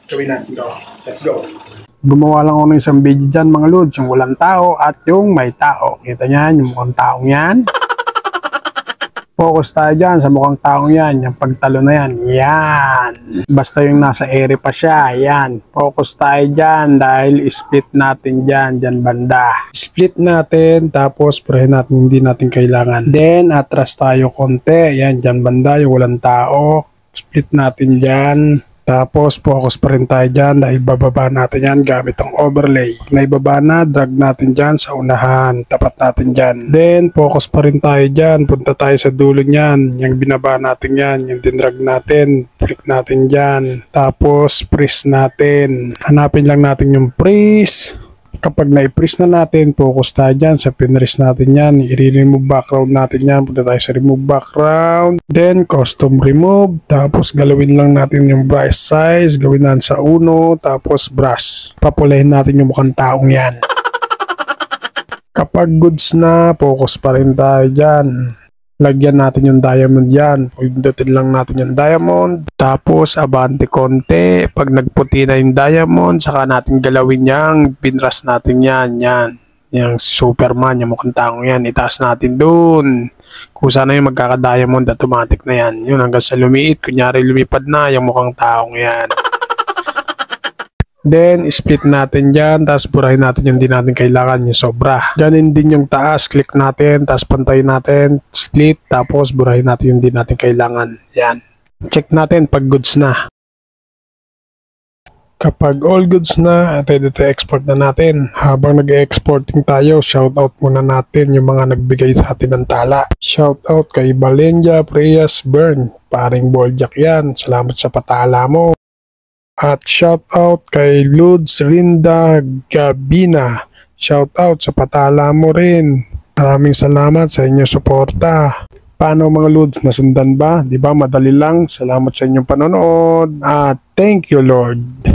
gawin natin to. Let's go. Gumawa lang ako ng isang video dyan mga lods, yung walang tao at yung may tao. Kita nyan, yung mukhang taong yan. Focus tayo dyan sa mukhang taong yan, yung pagtalo na yan. Yan. Basta yung nasa ere pa siya, yan. Focus tayo dyan dahil split natin dyan, dyan banda. Split natin, tapos purahin natin hindi natin kailangan. Then, atras tayo konti. Yan, dyan banda, yung walang tao. Split natin dyan. Tapos, focus pa rin tayo dyan dahil bababa natin yan gamit ang overlay. Pag naibaba na, drag natin dyan sa unahan. Tapat natin dyan. Then, focus pa rin tayo dyan. Punta tayo sa dulo niyan. Yung binaba natin yan. Yung dinrag natin. Flick natin dyan. Tapos, freeze natin. Hanapin lang natin yung freeze. Kapag na-freeze na natin, focus tayo dyan sa pinrest natin yan. I-remove background natin yan. Punta tayo sa remove background. Then, custom remove. Tapos, galawin lang natin yung brush size. Gawin natin sa 1. Tapos, brush. Papulahin natin yung mukhang taong yan. Kapag goods na, focus pa rin tayo dyan. Lagyan natin yung diamond yan. Pindutin lang natin yung diamond. Tapos, abante konti. Pag nagputi na yung diamond, saka natin galawin yang pinras natin yan. Yan. Yung Superman, yung mukhang taong yan. Itaas natin dun. Kung sana yung magkaka-diamond, automatic na yan. Yun, hanggang sa lumiit. Kunyari lumipad na yung mukhang taong yan. Then, split natin dyan, tapos burahin natin yung di natin kailangan, yung sobra. Ganin din yung taas, click natin, tapos pantayin natin, split, tapos burahin natin yung di natin kailangan. Yan. Check natin pag goods na. Kapag all goods na, ready to export na natin. Habang nag-exporting tayo, shoutout muna natin yung mga nagbigay sa atin ng tala. Shoutout kay Balenja Preyas Bern, paring Boljak yan. Salamat sa patala mo. At shoutout kay Ludes Rinda Gabina. Shoutout sa patala mo rin. Maraming salamat sa inyong suporta. Paano mga Ludes, nasundan ba? Di ba madali lang? Salamat sa inyong panonood. At thank you Lord.